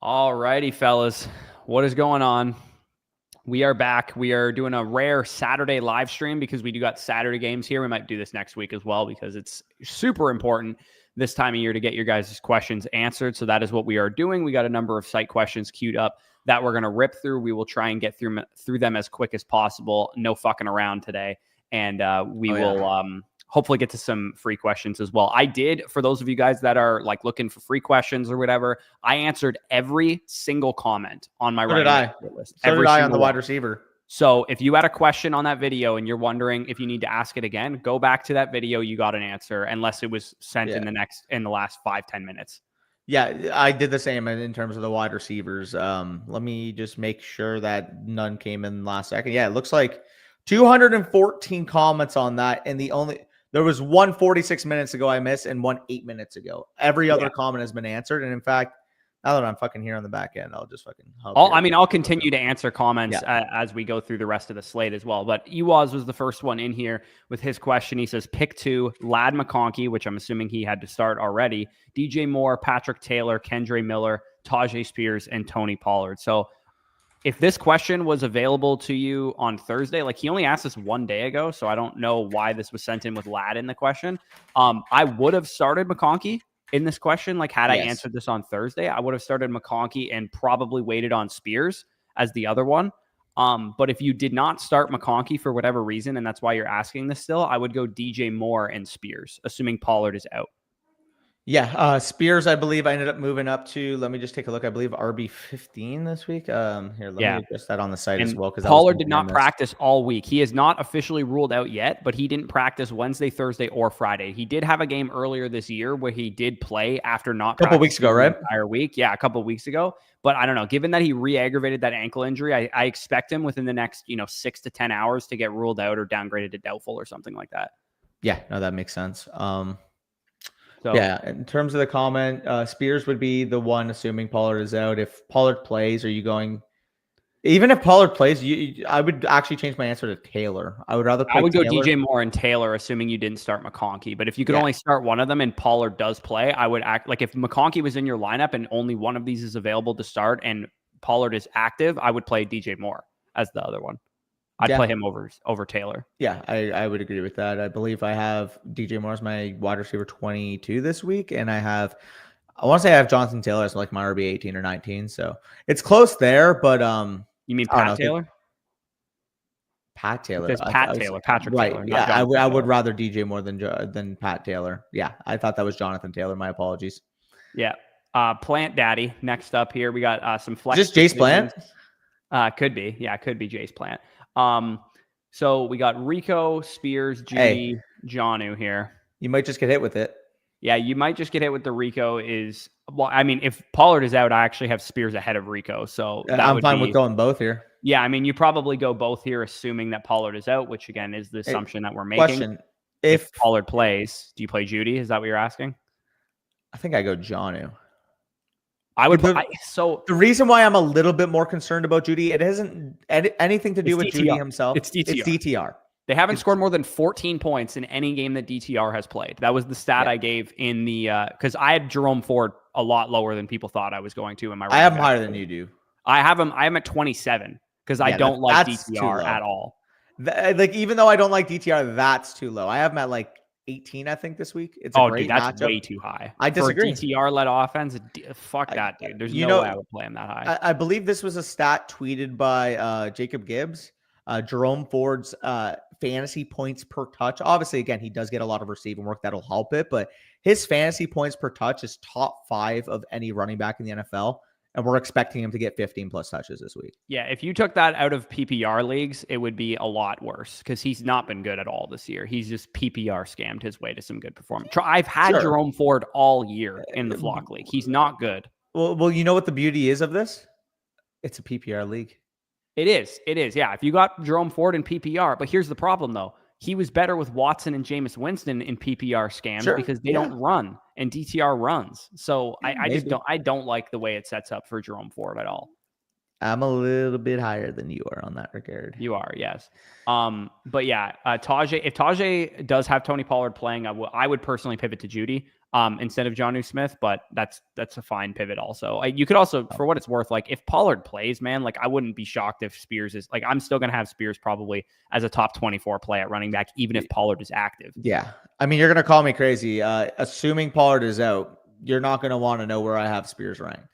All righty, fellas. What is going on? We are back. We are doing a rare Saturday live stream because we do got Saturday games here. We might do this next week as well because it's super important this time of year to get your guys' questions answered. So that is what we are doing. We got a number of site questions queued up that we're going to rip through. We will try and get through them as quick as possible. No fucking around today. And we will hopefully get to some free questions as well. I did, for those of you guys that are like looking for free questions or whatever, I answered every single comment on my running back list. So did I on the wide receiver. So if you had a question on that video and you're wondering if you need to ask it again, go back to that video. You got an answer unless it was sent in the last 5-10 minutes. Yeah, I did the same in terms of the wide receivers. Let me just make sure that none came in last second. Yeah, it looks like 214 comments on that. And there was one 46 minutes ago I missed and one 8 minutes ago. Every other comment has been answered. And in fact, now that I'm fucking here on the back end, I'll just fucking help. I'll continue to answer comments as we go through the rest of the slate as well. But Ewaz was the first one in here with his question. He says, pick 2, Ladd McConkey, which I'm assuming he had to start already, DJ Moore, Patrick Taylor, Kendre Miller, Tajay Spears, and Tony Pollard. So if this question was available to you on Thursday, like he only asked this one day ago, so I don't know why this was sent in with Ladd in the question. I would have started McConkey in this question. Like had I answered this on Thursday, I would have started McConkey and probably waited on Spears as the other one. But if you did not start McConkey for whatever reason, and that's why you're asking this still, I would go DJ Moore and Spears, assuming Pollard is out. Yeah, Spears, I believe I ended up moving up to, let me just take a look, I believe RB15 this week. Here, let me adjust that on the site as well. Because Pollard did not practice all week. He is not officially ruled out yet, but he didn't practice Wednesday, Thursday, or Friday. He did have a game earlier this year where he did play after not a couple weeks ago, right? Entire week. Yeah, a couple weeks ago. But I don't know, given that he re-aggravated that ankle injury, I expect him within the next 6 to 10 hours to get ruled out or downgraded to doubtful or something like that. Yeah, no, that makes sense. So, yeah, in terms of the comment, Spears would be the one, assuming Pollard is out. If Pollard plays, are you going? Even if Pollard plays, I would actually change my answer to Taylor. I would rather. I would go DJ Moore and Taylor, assuming you didn't start McConkey. But if you could only start one of them and Pollard does play, I would act like if McConkey was in your lineup and only one of these is available to start and Pollard is active, I would play DJ Moore as the other one. I'd play him over Taylor. Yeah, I would agree with that. I believe I have DJ Moore as my wide receiver 22 this week. And I want to say I have Jonathan Taylor as like my RB 18 or 19. So it's close there, but you mean Pat Taylor? Pat Taylor. It's Patrick Taylor. Right. Yeah, I would rather DJ Moore than Pat Taylor. Yeah, I thought that was Jonathan Taylor. My apologies. Yeah. Plant Daddy. Next up here, we got some flex. Just Jace Plant? Could be. Yeah, could be Jace Plant. So we got Rico, Spears, Judy, Jonnu here. You might just get hit with it. Yeah, you might just get hit with the Rico if Pollard is out, I actually have Spears ahead of Rico. So I'm fine with going both here. Yeah, I mean, you probably go both here, assuming that Pollard is out, which again is the assumption that we're making. Question. If Pollard plays, do you play Judy? Is that what you're asking? I think I go Jonnu. I would. So the reason why I'm a little bit more concerned about Judy, it isn't anything to do with DTR. Judy himself. It's DTR. It's DTR. They haven't scored more than 14 points in any game that DTR has played. That was the stat I gave in the because I had Jerome Ford a lot lower than people thought I was going to in my. I have him higher than you do. I have him. I'm at 27 because I don't like DTR at all. Like even though I don't like DTR, that's too low. I have him at like 18, I think, this week. It's a great that's matchup. Way too high. I disagree. For DTR-led offense, fuck that, dude. There's no way I would play him that high. I believe this was a stat tweeted by Jacob Gibbs. Jerome Ford's fantasy points per touch. Obviously, again, he does get a lot of receiving work that'll help it, but his fantasy points per touch is top 5 of any running back in the NFL. And we're expecting him to get 15 plus touches this week. Yeah, if you took that out of PPR leagues, it would be a lot worse because he's not been good at all this year. He's just PPR scammed his way to some good performance. I've had Jerome Ford all year in the Flock League. He's not good. Well, you know what the beauty is of this? It's a PPR league. It is. Yeah, if you got Jerome Ford in PPR, but here's the problem, though. He was better with Watson and Jameis Winston in PPR scams because they don't run and DTR runs. So I don't like the way it sets up for Jerome Ford at all. I'm a little bit higher than you are on that regard. You are, yes. But yeah, Tajay, if Tajay does have Tony Pollard playing, I would personally pivot to Judy. instead of Jonnu Smith, but that's a fine pivot also. You could also, for what it's worth, like if Pollard plays, man, like I wouldn't be shocked if Spears is like, I'm still going to have Spears probably as a top 24 play at running back, even if Pollard is active. Yeah. I mean, you're going to call me crazy. Assuming Pollard is out, you're not going to want to know where I have Spears ranked.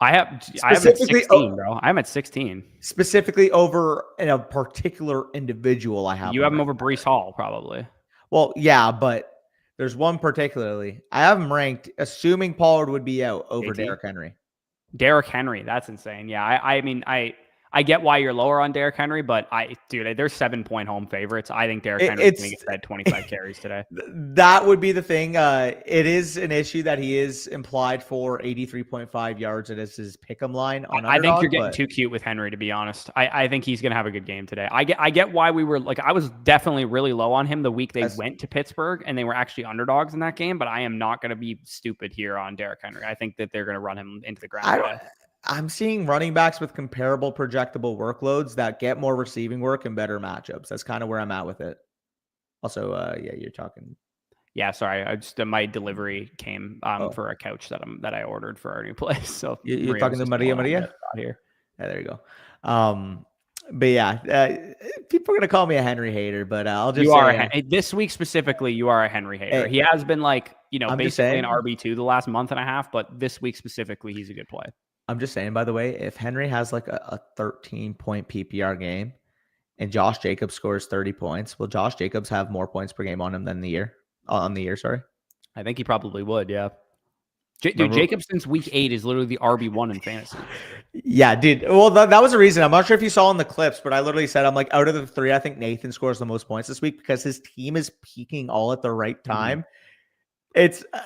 I have at 16, bro. I'm at 16. Specifically over in a particular individual I have. You have him over Breece Hall, probably. Well, yeah, but there's one particularly. I have him ranked, assuming Pollard would be out, over Derrick Henry. Derrick Henry, that's insane. Yeah, I mean, I get why you're lower on Derrick Henry, but dude, they're 7-point home favorites. I think Derrick Henry is going to get fed 25 carries today. That would be the thing. It is an issue that he is implied for 83.5 yards. It is his pick'em line on Underdog. I think you're getting too cute with Henry, to be honest. I think he's going to have a good game today. I get why we were like, I was definitely really low on him the week they went to Pittsburgh and they were actually underdogs in that game, but I am not going to be stupid here on Derrick Henry. I think that they're going to run him into the ground. I'm seeing running backs with comparable projectable workloads that get more receiving work and better matchups. That's kind of where I'm at with it. Also, yeah, you're talking. Yeah, sorry. I just my delivery came for a couch that I ordered for our new place. So you're talking to Maria here. Yeah, there you go. But yeah, people are gonna call me a Henry hater, but I'll just this week specifically, you are a Henry hater. He has been like, basically an RB2 the last month and a half, but this week specifically, he's a good play. I'm just saying, by the way, if Henry has like a 13-point PPR game and Josh Jacobs scores 30 points, will Josh Jacobs have more points per game on him than on the year? Sorry. I think he probably would. Yeah. Dude, Jacobs since week 8 is literally the RB1 in fantasy. Yeah, dude. Well, that was a reason. I'm not sure if you saw in the clips, but I literally said, I'm like, out of the 3, I think Nathan scores the most points this week because his team is peaking all at the right time. Mm-hmm.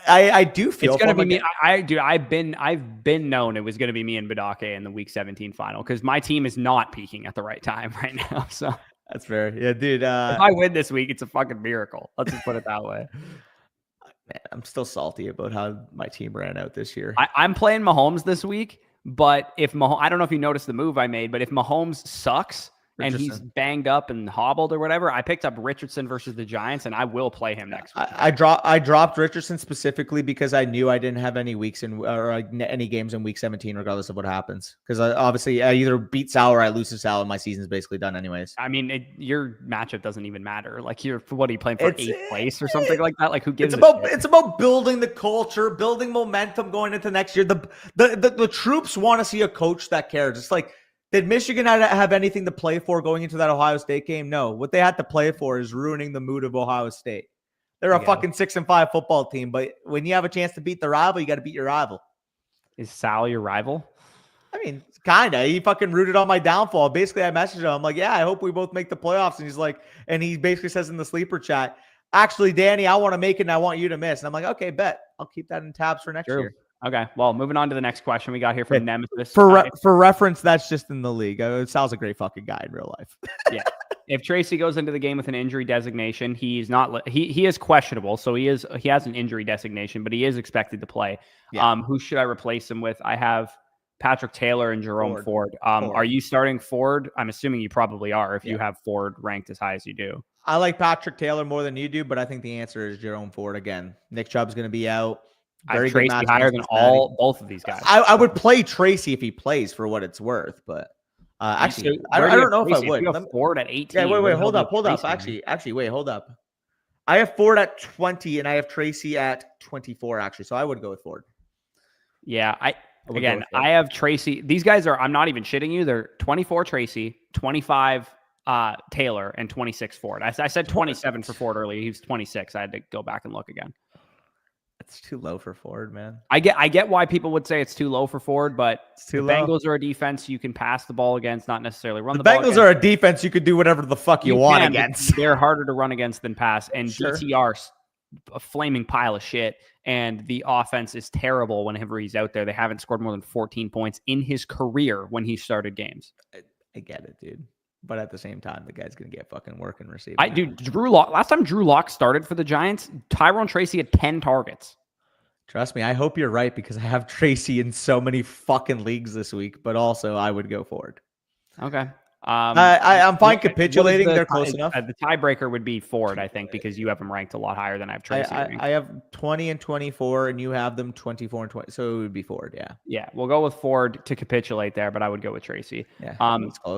I do feel it's gonna be me. I've been known it was gonna be me and Badake in the week 17 final because my team is not peaking at the right time right now. So that's fair. Yeah, dude. If I win this week, it's a fucking miracle. Let's just put it that way. Man, I'm still salty about how my team ran out this year. I'm playing Mahomes this week, but if Mahomes, I don't know if you noticed the move I made, but if Mahomes sucks and he's banged up and hobbled or whatever, I picked up Richardson versus the Giants, and I will play him next week. I dropped Richardson specifically because I knew I didn't have any any games in week 17, regardless of what happens. Because obviously, I either beat Sal or I lose to Sal, and my season's basically done anyways. I mean, your matchup doesn't even matter. Like, what are you playing for 8th place or something like that? Like, who gives? It's about building the culture, building momentum going into next year. The troops want to see a coach that cares. It's like, did Michigan have anything to play for going into that Ohio State game? No. What they had to play for is ruining the mood of Ohio State. They're a fucking 6-5 football team, but when you have a chance to beat the rival, you got to beat your rival. Is Sal your rival? I mean, kind of. He fucking rooted on my downfall. Basically, I messaged him. I'm like, yeah, I hope we both make the playoffs. And he's like, and he basically says in the sleeper chat, actually, Danny, I want to make it and I want you to miss. And I'm like, okay, bet. I'll keep that in tabs for next year. Okay, well, moving on to the next question we got here from Nemesis. For reference, that's just in the league. Sal's a great fucking guy in real life. Yeah. If Tracy goes into the game with an injury designation, he's not. He is questionable, so he has an injury designation, but he is expected to play. Yeah. Who should I replace him with? I have Patrick Taylor and Jerome Ford. Are you starting Ford? I'm assuming you probably are if you have Ford ranked as high as you do. I like Patrick Taylor more than you do, but I think the answer is Jerome Ford again. Nick Chubb's going to be out. Very good Tracy higher than both of these guys. I would play Tracy if he plays for what it's worth, but actually, I don't know if I would. You have Ford at 18. Yeah, wait, hold up. Actually, wait, hold up. I have Ford at 20, and I have Tracy at 24. Actually, so I would go with Ford. Yeah, I have Tracy. These guys are. I'm not even shitting you. They're 24 Tracy, 25 Taylor, and 26 Ford. I said 27 for Ford earlier. He was 26. I had to go back and look again. It's too low for Ford, man. I get why people would say it's too low for Ford, but the Bengals are a defense you can pass the ball against, not necessarily run the ball against. The Bengals are a defense you could do whatever the fuck you want against. They're harder to run against than pass, and DTR's a flaming pile of shit, and the offense is terrible whenever he's out there. They haven't scored more than 14 points in his career when he started games. I get it, dude. But at the same time, the guy's going to get fucking work and receive. Drew Lock. Last time Drew Lock started for the Giants, Tyrone Tracy had 10 targets. Trust me, I hope you're right because I have Tracy in so many fucking leagues this week. But also, I would go Ford. Okay. I'm fine capitulating. They're close enough. The tiebreaker would be Ford, I think, because you have them ranked a lot higher than I have Tracy. I have 20 and 24, and you have them 24 and 20. So it would be Ford. Yeah. Yeah. We'll go with Ford to capitulate there, but I would go with Tracy. Yeah.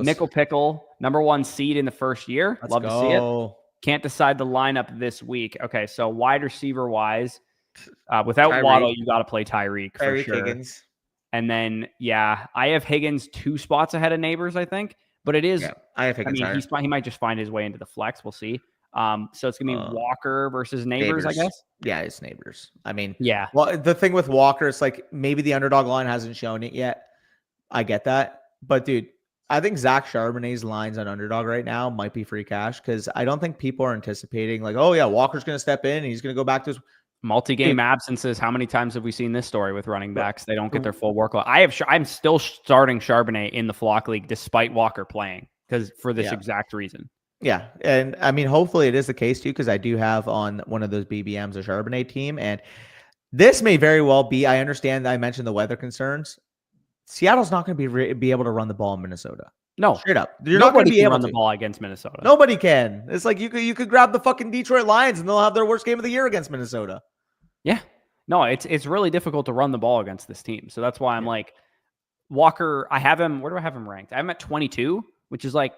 Nickel Pickle, #1 seed in the first year. Love to see it. Can't decide the lineup this week. Okay. So wide receiver wise, without Tyreek. Waddle, you got to play Tyreek for sure. Higgins. And then, I have Higgins 2 spots ahead of Neighbors, I think. But it is. Yeah, I have Higgins. He might just find his way into the flex. We'll see. So it's gonna be Walker versus Neighbors, I guess. Yeah, it's Neighbors. I mean, yeah. Well, the thing with Walker, it's like maybe the underdog line hasn't shown it yet. I get that, but dude, I think Zach Charbonnet's lines on underdog right now might be free cash because I don't think people are anticipating like, oh yeah, Walker's gonna step in and he's gonna go back to his multi-game absences. How many times have we seen this story with running backs? They don't get their full workload. I'm still starting Charbonnet in the flock league despite Walker playing because for this exact reason. Yeah. And I mean, hopefully it is the case too, because I do have on one of those BBMs a Charbonnet team. And this may very well be, I understand that I mentioned the weather concerns. Seattle's not going to be able to run the ball in Minnesota. No, straight up. You're not going to be able to run the ball against Minnesota. Nobody can. It's like you could grab the fucking Detroit Lions and they'll have their worst game of the year against Minnesota. Yeah. No, it's really difficult to run the ball against this team. So that's why I'm like, Walker, I have him. Where do I have him ranked? I have him at 22, which is like,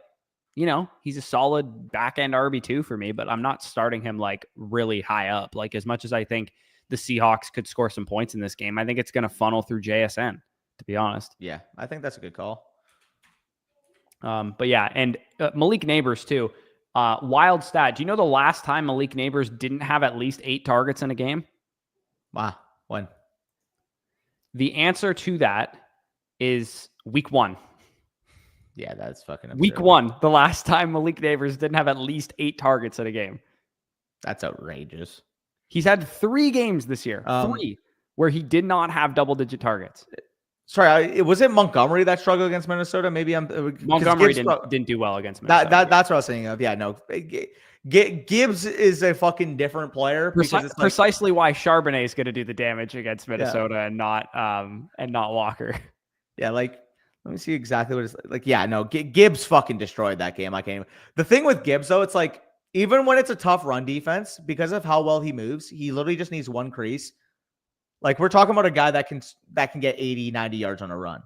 he's a solid back end RB2 for me, but I'm not starting him like really high up. Like as much as I think the Seahawks could score some points in this game, I think it's going to funnel through JSN, to be honest. Yeah, I think that's a good call. But yeah, and Malik Neighbors too. Wild stat. Do you know the last time Malik Neighbors didn't have at least 8 targets in a game? Wow. When? The answer to that is week 1. Yeah, that's fucking absurd. Week 1, the last time Malik Neighbors didn't have at least 8 targets in a game. That's outrageous. He's had 3 games this year, 3, where he did not have double-digit targets. Sorry, was it Montgomery that struggled against Minnesota? Maybe Montgomery didn't do well against Minnesota. That's what I was thinking of. Yeah, no. Gibbs is a fucking different player. Precisely why Charbonnet is going to do the damage against Minnesota and not Walker. Yeah, like let me see exactly what it's like. Yeah, no, Gibbs fucking destroyed that game. I can't even. The thing with Gibbs though, it's like even when it's a tough run defense, because of how well he moves, he literally just needs one crease. Like we're talking about a guy that can get 80, 90 yards on a run.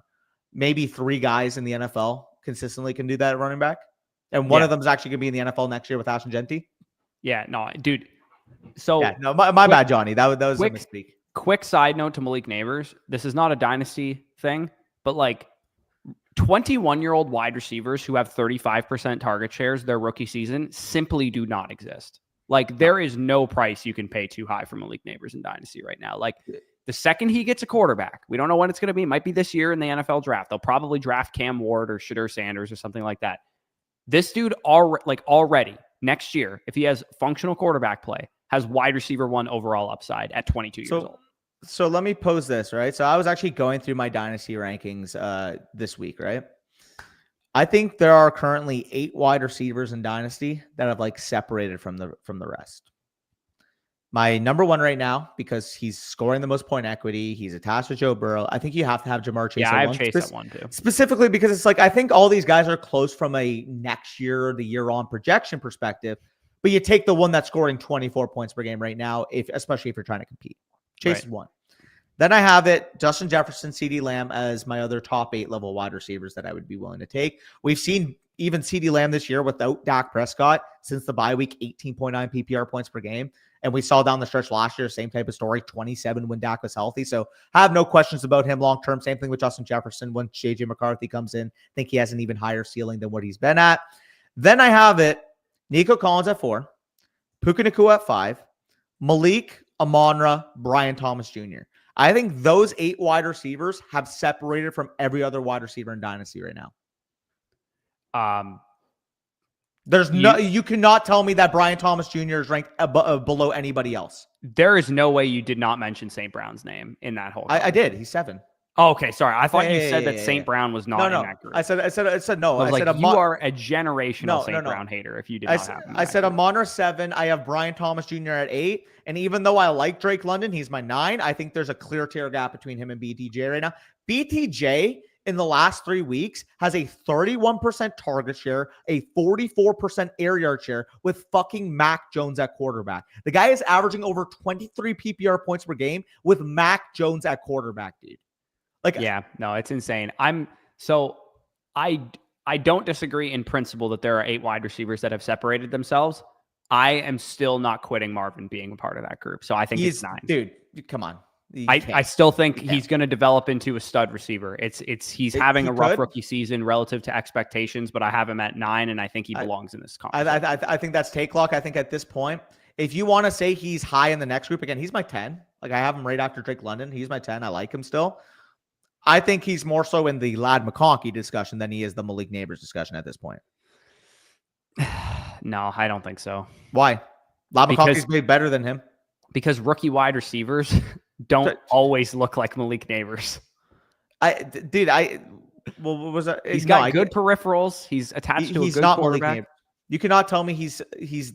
Maybe 3 guys in the NFL consistently can do that at running back. And one of them is actually going to be in the NFL next year with Ashton Genty. Yeah, no, dude. So yeah, no, my bad, Johnny. That was a mistake. Quick side note to Malik Neighbors. This is not a dynasty thing, but like 21-year-old wide receivers who have 35% target shares their rookie season simply do not exist. Like there is no price you can pay too high for Malik Neighbors in dynasty right now. Like the second he gets a quarterback, we don't know when it's going to be. It might be this year in the NFL draft. They'll probably draft Cam Ward or Shadur Sanders or something like that. This dude already next year, if he has functional quarterback play, has wide receiver 1 overall upside at 22 years old. So let me pose this, right? So I was actually going through my dynasty rankings this week, right? I think there are currently 8 wide receivers in dynasty that have like separated from the rest. My number 1 right now, because he's scoring the most point equity, he's attached to Joe Burrow. I think you have to have Jamar Chase. Yeah, I have Chase at 1 too. Specifically because it's like I think all these guys are close from a next year or the year on projection perspective, but you take the one that's scoring 24 points per game right now, especially if you're trying to compete. Chase is 1. Then I have it, Justin Jefferson, CeeDee Lamb as my other top 8 level wide receivers that I would be willing to take. We've seen even CeeDee Lamb this year without Dak Prescott since the bye week, 18.9 PPR points per game. And we saw down the stretch last year, same type of story, 27 when Dak was healthy. So I have no questions about him long-term. Same thing with Justin Jefferson when JJ McCarthy comes in. I think he has an even higher ceiling than what he's been at. Then I have it, Nico Collins at 4, Puka Nacua at 5, Malik, Amon-Ra, Brian Thomas Jr. I think those 8 wide receivers have separated from every other wide receiver in Dynasty right now. You cannot tell me that Brian Thomas Jr. is ranked below anybody else. There is no way you did not mention St. Brown's name in that whole. I did. He's 7. Oh, okay, sorry. I thought you said that St. Brown was not in that group. I said no. I said you are a generational St. Brown hater if you did not have him. I said Amon-Ra 7. I have Brian Thomas Jr. at 8. And even though I like Drake London, he's my 9. I think there's a clear tier gap between him and BTJ right now. BTJ in the last 3 weeks has a 31% target share, a 44% air yard share with fucking Mac Jones at quarterback. The guy is averaging over 23 PPR points per game with Mac Jones at quarterback, dude. Like, yeah, no, it's insane. I don't disagree in principle that there are 8 wide receivers that have separated themselves. I am still not quitting Marvin being a part of that group. So I think it's 9. Dude, come on. I still think he's going to develop into a stud receiver. He's having a rough rookie season relative to expectations, but I have him at 9, and I think he belongs in this conversation. I think that's take lock. I think at this point, if you want to say he's high in the next group, again, he's my 10. Like, I have him right after Drake London. He's my 10. I like him still. I think he's more so in the Ladd McConkey discussion than he is the Malik Neighbors discussion at this point. No, I don't think so. Why? Ladd McConkey's way better than him. Because rookie wide receivers don't always look like Malik Neighbors. What was that? He's got good peripherals. He's attached to a good quarterback. You cannot tell me he's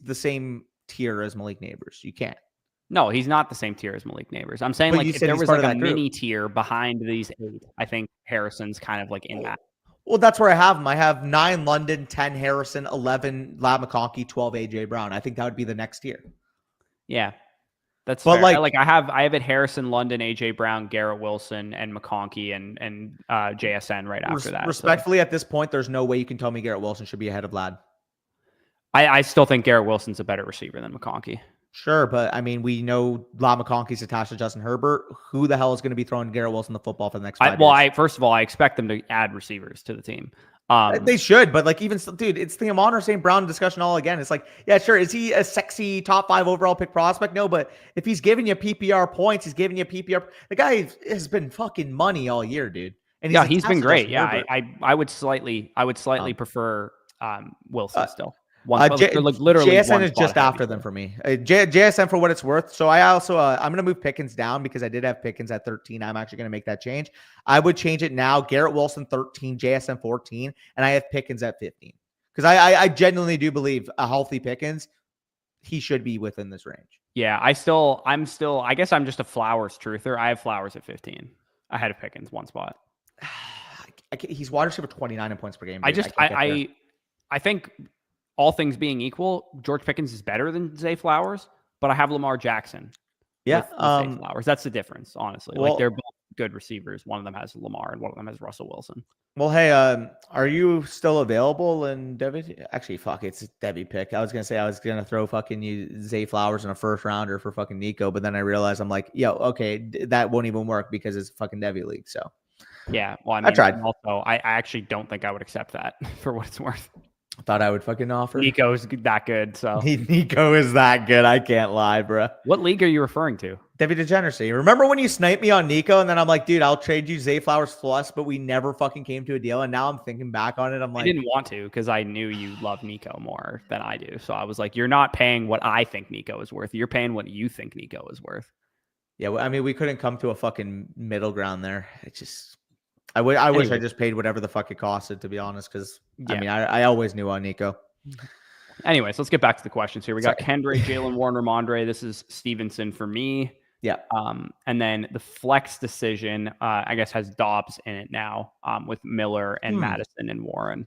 the same tier as Malik Neighbors. You can't. No, he's not the same tier as Malik Neighbors. I'm saying, like, if there was like a mini tier behind these 8, I think Harrison's kind of like in that. Well, that's where I have him. I have 9 London, 10 Harrison, 11 Ladd McConkey, 12 AJ Brown. I think that would be the next tier. Yeah, that's fair. I have it Harrison, London, AJ Brown, Garrett Wilson, and McConkey and JSN right after that. Respectfully, at this point, there's no way you can tell me Garrett Wilson should be ahead of Ladd. I still think Garrett Wilson's a better receiver than McConkey. Sure, but I mean, we know Ladd McConkey's attached to Justin Herbert. Who the hell is going to be throwing Garrett Wilson the football for the next 5 years? First of all, I expect them to add receivers to the team. They should, but like, even dude, it's the Amon St. Brown discussion all again. It's like, yeah, sure. Is he a sexy top 5 overall pick prospect? No, but if he's giving you PPR points, he's giving you PPR. The guy has been fucking money all year, dude. And he's been great. Yeah, I would slightly prefer Wilson still. JSN is just after them for me. JSN for what it's worth. So I also I'm going to move Pickens down because I did have Pickens at 13. I'm actually going to make that change. I would change it now. Garrett Wilson 13, JSN 14, and I have Pickens at 15 because I genuinely do believe a healthy Pickens, he should be within this range. Yeah, I'm still. I guess I'm just a Flowers truther. I have Flowers at 15. I had a Pickens one spot. He's wide receiver 29 in points per game. I think, all things being equal, George Pickens is better than Zay Flowers, but I have Lamar Jackson. Yeah, with Zay Flowers. That's the difference, honestly. Well, like, they're both good receivers. One of them has Lamar, and one of them has Russell Wilson. Well, hey, are you still available in Debbie? Actually, fuck, it's a Debbie pick. I was gonna say I was gonna throw fucking you Zay Flowers in a first rounder for fucking Nico, but then I realized I'm like, yo, okay, that won't even work because it's fucking Debbie league. So yeah, well, I tried. Also, I actually don't think I would accept that for what it's worth. I thought I would fucking offer. Nico's that good, so Nico is that good. I can't lie, bro. What league are you referring to? Debbie Degeneracy. Remember when you sniped me on Nico, and then I'm like, dude, I'll trade you Zay Flowers plus, but we never fucking came to a deal. And now I'm thinking back on it, I'm like, I didn't want to because I knew you love Nico more than I do. So I was like, you're not paying what I think Nico is worth. You're paying what you think Nico is worth. Yeah, I mean, we couldn't come to a fucking middle ground there. It just. I wish I just paid whatever the fuck it costed, to be honest, because I mean, I always knew on Nico. Anyways, let's get back to the questions here. We got Kendre, Jalen Warren, Ramondre. This is Stevenson for me. Yeah. And then the flex decision, I guess, has Dobbs in it now, with Miller and Madison and Warren.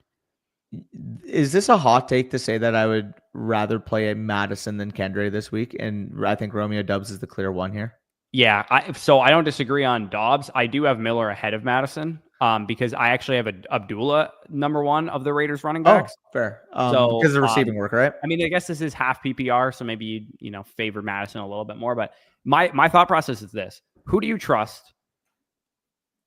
Is this a hot take to say that I would rather play a Madison than Kendre this week? And I think Romeo Doubs is the clear one here. Yeah, so I don't disagree on Dobbs. I do have Miller ahead of Madison because I actually have Abdullah number 1 of the Raiders running backs. Oh, fair. So because of the receiving work, right? I mean, I guess this is half PPR, so maybe you favor Madison a little bit more. But my thought process is this: who do you trust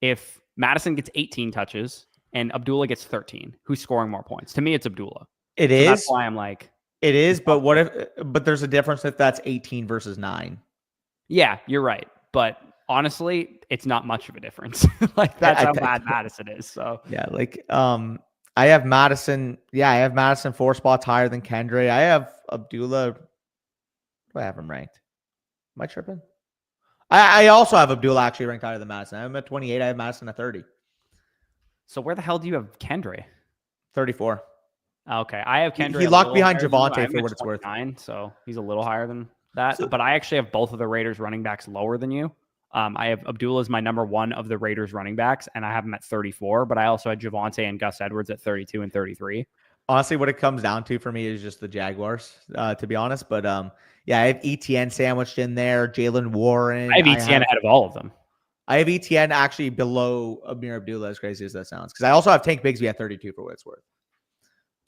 if Madison gets 18 touches and Abdullah gets 13? Who's scoring more points? To me, it's Abdullah. It is. That's why I'm like, it is. But what if? But there's a difference if that's 18 versus 9. Yeah, you're right. But honestly, it's not much of a difference. Like, that's how bad Madison is. So yeah, like I have Madison. Yeah, I have Madison 4 spots higher than Kendre. I have Abdullah. Do I have him ranked? Am I tripping? I also have Abdullah actually ranked higher than Madison. I'm at 28. I have Madison at 30. So where the hell do you have Kendre? 34. Okay, I have Kendre. He locked behind Javonte for what it's worth. 9, so he's a little higher than that. But I actually have both of the Raiders running backs lower than you. I have Abdullah as my number 1 of the Raiders running backs, and I have him at 34, but I also had Javonte and Gus Edwards at 32 and 33. Honestly, what it comes down to for me is just the Jaguars, to be honest. But yeah, I have ETN sandwiched in there, Jalen Warren. I have ETN ahead of all of them. I have ETN actually below Amir Abdullah, as crazy as that sounds, because I also have Tank Bigsby at 32 for what it's worth.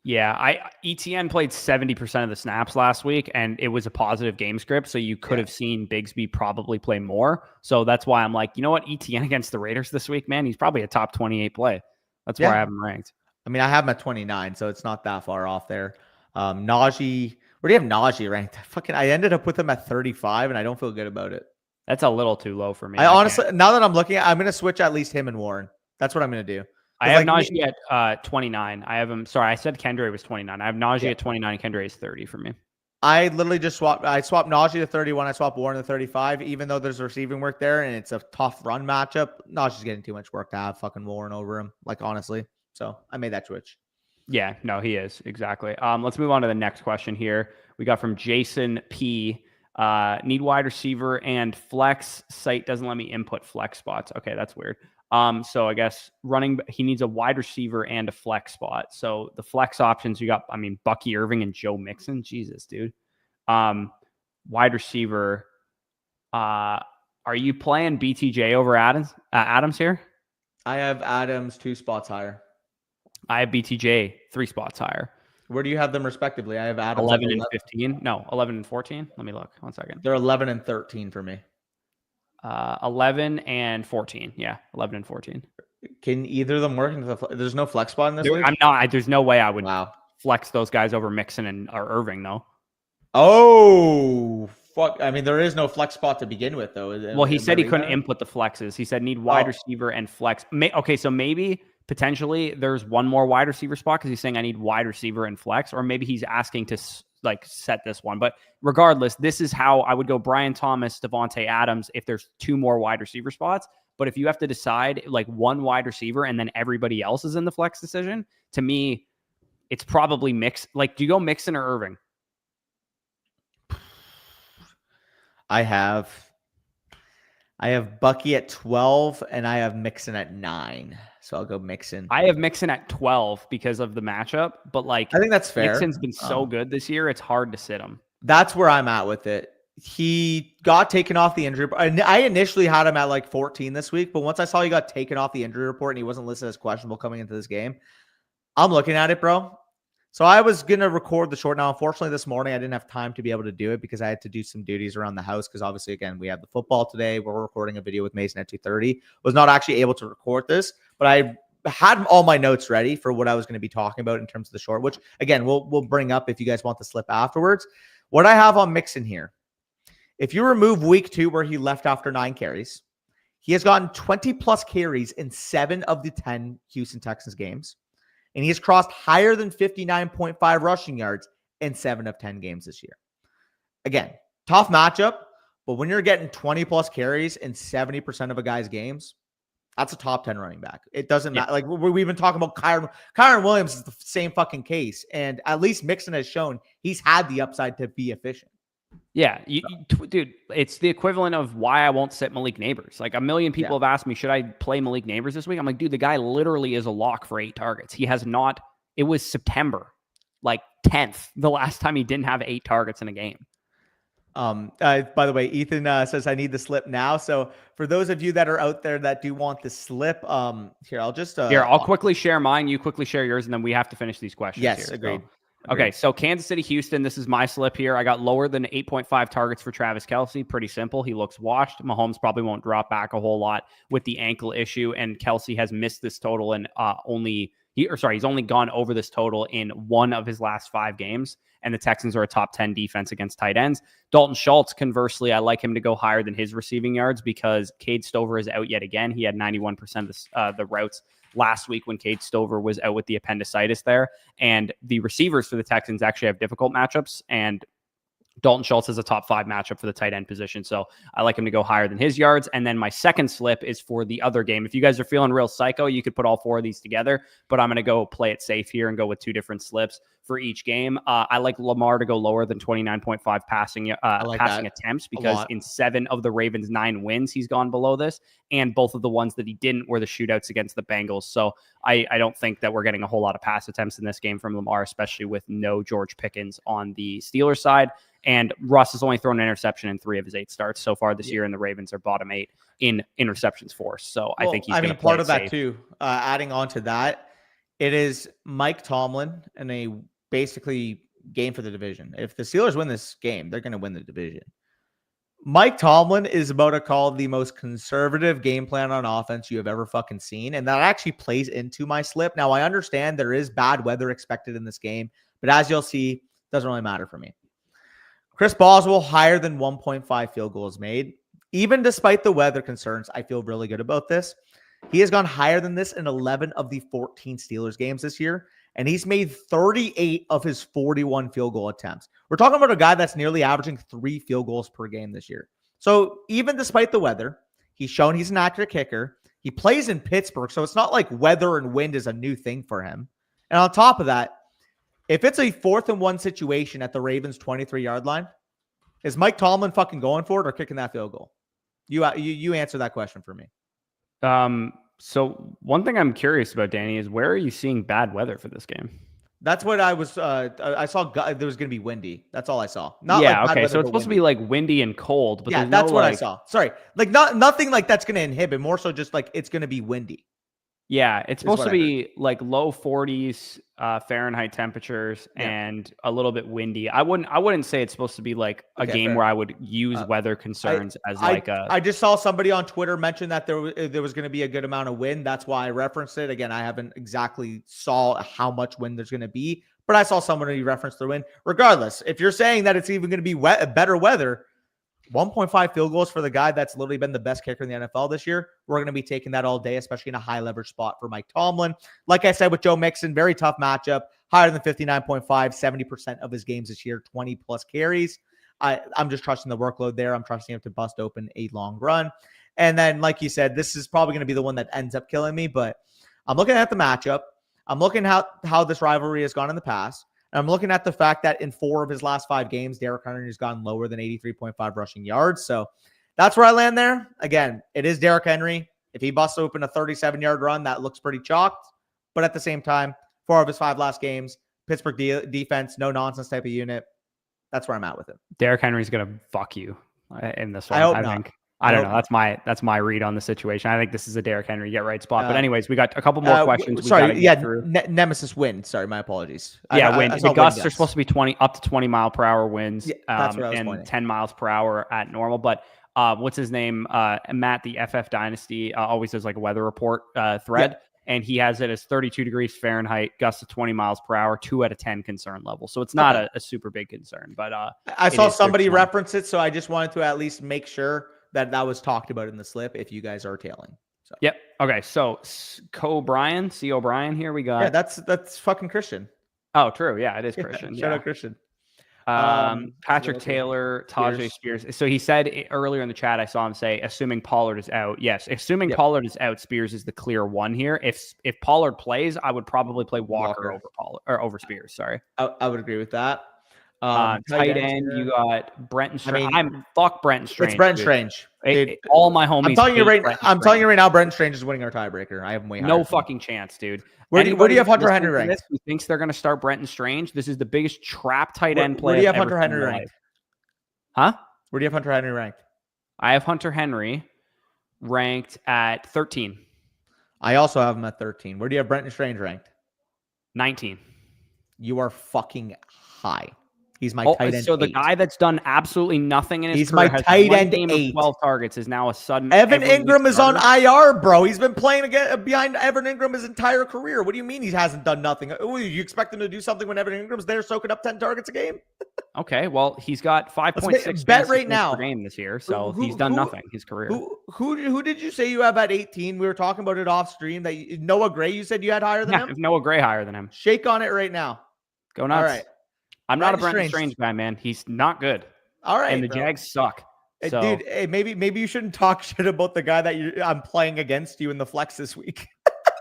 Yeah, ETN played 70% of the snaps last week, and it was a positive game script, so you could have seen Bigsby probably play more. So that's why I'm like, you know what, ETN against the Raiders this week, man, he's probably a top 28 play. That's where I have him ranked. I mean, I have him at 29, so it's not that far off there. Najee, where do you have Najee ranked? I ended up with him at 35, and I don't feel good about it. That's a little too low for me. I honestly, now that I'm looking, I'm going to switch at least him and Warren. That's what I'm going to do. I have Najee at 29. I have him. Sorry, I said Kendra was 29. I have Najee at 29. Kendra is 30 for me. I literally just swapped. I swapped Najee to 31. I swapped Warren to 35. Even though there's receiving work there and it's a tough run matchup, Najee's getting too much work to have fucking Warren over him. Like, honestly, so I made that switch. Yeah, no, he is exactly. Let's move on to the next question here. We got from Jason P. Need wide receiver and flex. Site doesn't let me input flex spots. Okay, that's weird. So I guess he needs a wide receiver and a flex spot. So the flex options you got, I mean, Bucky Irving and Joe Mixon. Jesus, dude. Wide receiver. Are you playing BTJ over Adams here? I have Adams 2 spots higher. I have BTJ 3 spots higher. Where do you have them respectively? I have Adams 11 and 15. No, 11 and 14. Let me look. 1 second. They're 11 and 13 for me. 11 and 14. Yeah, 11 and 14. Can either of them work into there's no flex spot in this league? I'm not. There's no way I would flex those guys over Mixon or Irving, though. Oh, fuck. I mean, there is no flex spot to begin with, though. Well, he said he couldn't input the flexes. He said need wide receiver and flex. Okay, so maybe potentially there's one more wide receiver spot because he's saying I need wide receiver and flex, or maybe he's asking to set this one. But regardless, this is how I would go Brian Thomas, Devontae Adams if there's 2 more wide receiver spots. But if you have to decide like one wide receiver and then everybody else is in the flex decision, to me, it's probably Mix. Like, do you go Mixon or Irving? I have Bucky at 12 and I have Mixon at 9. So I'll go Mixon. I have Mixon at 12 because of the matchup, but like I think that's fair. Mixon's been so good this year, it's hard to sit him. That's where I'm at with it. He got taken off the injury report. I initially had him at like 14 this week, but once I saw he got taken off the injury report and he wasn't listed as questionable coming into this game, I'm looking at it, bro. So I was going to record the short. Now, unfortunately, this morning, I didn't have time to be able to do it because I had to do some duties around the house because obviously, again, we have the football today. We're recording a video with Mason at 2:30. Was not actually able to record this, but I had all my notes ready for what I was going to be talking about in terms of the short, which, again, we'll bring up if you guys want the slip afterwards. What I have on Mixon here, if you remove week 2 where he left after 9 carries, he has gotten 20-plus carries in 7 of the 10 Houston Texans games. And he has crossed higher than 59.5 rushing yards in 7 of 10 games this year. Again, tough matchup, but when you're getting 20-plus carries in 70% of a guy's games, that's a top 10 running back. It doesn't matter. Like we've been talking about Kyren Williams is the same fucking case. And at least Mixon has shown he's had the upside to be efficient. Yeah, dude, it's the equivalent of why I won't sit Malik Neighbors. Like a million people have asked me, should I play Malik Neighbors this week? I'm like, dude, the guy literally is a lock for 8 targets. He has not. It was September, like 10th, the last time he didn't have 8 targets in a game. By the way, Ethan says I need the slip now. So for those of you that are out there that do want the slip, here I'll just I'll quickly share mine. You quickly share yours, and then we have to finish these questions. Yes, here, agreed. So. Okay, so Kansas City, Houston, this is my slip here. I got lower than 8.5 targets for Travis Kelce. Pretty simple. He looks washed. Mahomes probably won't drop back a whole lot with the ankle issue, and Kelce has missed this total and he's only gone over this total in 1 of his last 5 games, and the Texans are a top 10 defense against tight ends. Dalton Schultz, conversely, I like him to go higher than his receiving yards because Cade Stover is out yet again. He had 91% of the routes last week when Cade Stover was out with the appendicitis there. And the receivers for the Texans actually have difficult matchups. And Dalton Schultz is a top 5 matchup for the tight end position. So I like him to go higher than his yards. And then my second slip is for the other game. If you guys are feeling real psycho, you could put all 4 of these together, but I'm going to go play it safe here and go with 2 different slips for each game. I like Lamar to go lower than 29.5 passing attempts, because in 7 of the Ravens' 9 wins, he's gone below this. And both of the ones that he didn't were the shootouts against the Bengals. So I don't think that we're getting a whole lot of pass attempts in this game from Lamar, especially with no George Pickens on the Steelers side. And Russ has only thrown an interception in 3 of his 8 starts so far this year, and the Ravens are bottom 8 in interceptions forced. So I think he's going to play part of safe. that too. Adding on to that, it is Mike Tomlin in a basically game for the division. If the Steelers win this game, they're going to win the division. Mike Tomlin is about to call the most conservative game plan on offense you have ever fucking seen, and that actually plays into my slip. Now, I understand there is bad weather expected in this game, but as you'll see, it doesn't really matter for me. Chris Boswell, higher than 1.5 field goals made. Even despite the weather concerns, I feel really good about this. He has gone higher than this in 11 of the 14 Steelers games this year, and he's made 38 of his 41 field goal attempts. We're talking about a guy that's nearly averaging 3 field goals per game this year. So even despite the weather, he's shown he's an accurate kicker. He plays in Pittsburgh, so it's not like weather and wind is a new thing for him. And on top of that, if it's a 4th and 1 situation at the Ravens 23-yard line, is Mike Tomlin fucking going for it or kicking that field goal? You answer that question for me. So one thing I'm curious about, Danny, is where are you seeing bad weather for this game? That's what I was. I saw there was going to be windy. That's all I saw. Not yeah. Like okay. So it's supposed to be like windy and cold, but yeah, that's what I saw. Sorry, like nothing like that's going to inhibit. More so, just like it's going to be windy. Yeah, it's supposed to be like low 40s Fahrenheit temperatures and a little bit windy. I wouldn't say it's supposed to be like a game where I would use weather concerns as like a. I just saw somebody on Twitter mention that there was going to be a good amount of wind. That's why I referenced it. Again, I haven't exactly saw how much wind there's going to be, but I saw somebody reference the wind. Regardless, if you're saying that it's even going to be better weather, 1.5 field goals for the guy that's literally been the best kicker in the NFL this year, we're going to be taking that all day, especially in a high leverage spot for Mike Tomlin. Like I said with Joe Mixon, very tough matchup, higher than 59.5, 70% of his games this year, 20 plus carries. I'm just trusting the workload there. I'm trusting him to bust open a long run. And then, like you said, this is probably going to be the one that ends up killing me, but I'm looking at the matchup. I'm looking at how this rivalry has gone in the past. And I'm looking at the fact that in 4 of his last 5 games, Derrick Henry has gone lower than 83.5 rushing yards. So that's where I land there. Again, it is Derrick Henry. If he busts open a 37-yard run, that looks pretty chalked. But at the same time, 4 of his 5 last games, Pittsburgh defense, no nonsense type of unit. That's where I'm at with it. Derrick Henry's going to fuck you in this one. I hope not. I don't know. That's my read on the situation. I think this is a Derrick Henry get right spot. But anyways, we got a couple more questions. Nemesis wind. Sorry, my apologies. Wind. The gusts are supposed to be up to 20 mile per hour winds, that's what I was and pointing. 10 miles per hour at normal. But what's his name? Matt, the FF Dynasty, always does like a weather report thread. And he has it as 32 degrees Fahrenheit, gusts of 20 miles per hour, 2 out of 10 concern level. So it's not a super big concern. But I saw somebody reference it, so I just wanted to at least make sure that was talked about in the slip if you guys are tailing. So. Yep. Okay. So C. O'Brien here we got. Yeah, that's fucking Christian. Oh, true. Yeah, it is Christian. Shout out Christian. Patrick Taylor, Tajay Spears. So he said earlier in the chat, I saw him say, assuming Pollard is out. Yes. Assuming Pollard is out, Spears is the clear one here. If Pollard plays, I would probably play Walker over Pollard or over Spears. Sorry. I would agree with that. Tight end, you got Brenton Strange. Fuck Brenton Strange. It's Brenton Strange. All my homies. I'm telling you right now, Brenton Strange is winning our tiebreaker. I have him way higher. No fucking chance, dude. Where do you have Hunter Henry ranked? Who thinks they're going to start Brenton Strange? This is the biggest trap tight end play. Where do you have Hunter Henry ranked? Huh? Where do you have Hunter Henry ranked? I have Hunter Henry ranked at 13. I also have him at 13. Where do you have Brenton Strange ranked? 19. You are fucking high. He's my tight end. So the guy that's done absolutely nothing in his career, my tight end 8. 12 targets is now a sudden. Evan Ingram is on IR, bro. He's been playing behind Evan Ingram his entire career. What do you mean he hasn't done nothing? You expect him to do something when Evan Ingram's there soaking up 10 targets a game? Okay, well, he's got 5.6 bet right now per game this year, so he's done nothing his career. Who did you say you have at 18? We were talking about it off stream. That Noah Gray, you said you had higher than him? Noah Gray higher than him. Shake on it right now. Go nuts. All right. I'm not a Brenton Strange guy, man. He's not good. All right, and the bro. Jags suck. So, dude, hey, maybe you shouldn't talk shit about the guy that I'm playing against you in the flex this week.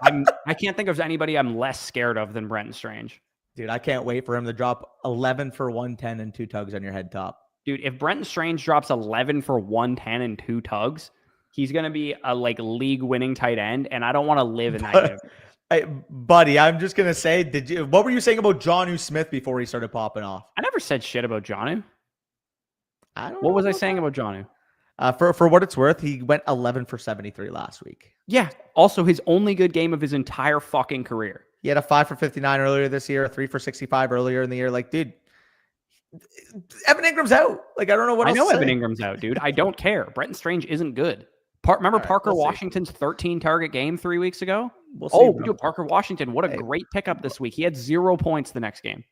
I can't think of anybody I'm less scared of than Brenton Strange. Dude, I can't wait for him to drop 11 for 110 and 2 tugs on your head top. Dude, if Brenton Strange drops 11 for 110 and 2 tugs, he's going to be a league winning tight end, and I don't want to live in that universe. Hey, buddy, I'm just going to say, what were you saying about Jonnu Smith before he started popping off? I never said shit about Jonnu. What was I saying about Jonnu? For what it's worth, he went 11 for 73 last week. Yeah. Also, his only good game of his entire fucking career. He had a 5 for 59 earlier this year, a 3 for 65 earlier in the year. Like, dude, Evan Ingram's out. Like, I don't know what else to say. Evan Ingram's out, dude. I don't care. Brenton Strange isn't good. Remember Parker Washington's 13 target game 3 weeks ago? Dude, Parker Washington, what a great pickup this week. He had 0 points the next game.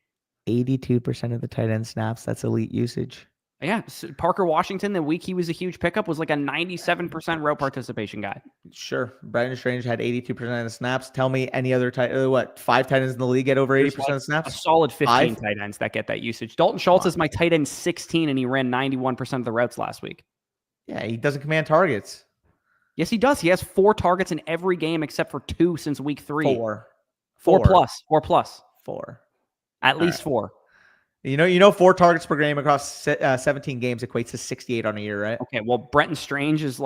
82% of the tight end snaps. That's elite usage. Yeah, Parker Washington, the week he was a huge pickup, was like a 97% route participation guy. Sure. Brenton Strange had 82% of the snaps. Tell me any other 5 tight ends in the league get over 80% of the snaps? A solid 15 tight ends that get that usage. Dalton Schultz is my tight end 16, and he ran 91% of the routes last week. Yeah, he doesn't command targets. Yes, he does. He has 4 targets in every game except for 2 since week 3. 4 plus. 4. At least 4. You know, 4 targets per game across 17 games equates to 68 on a year, right? Okay, well, Brenton Strange is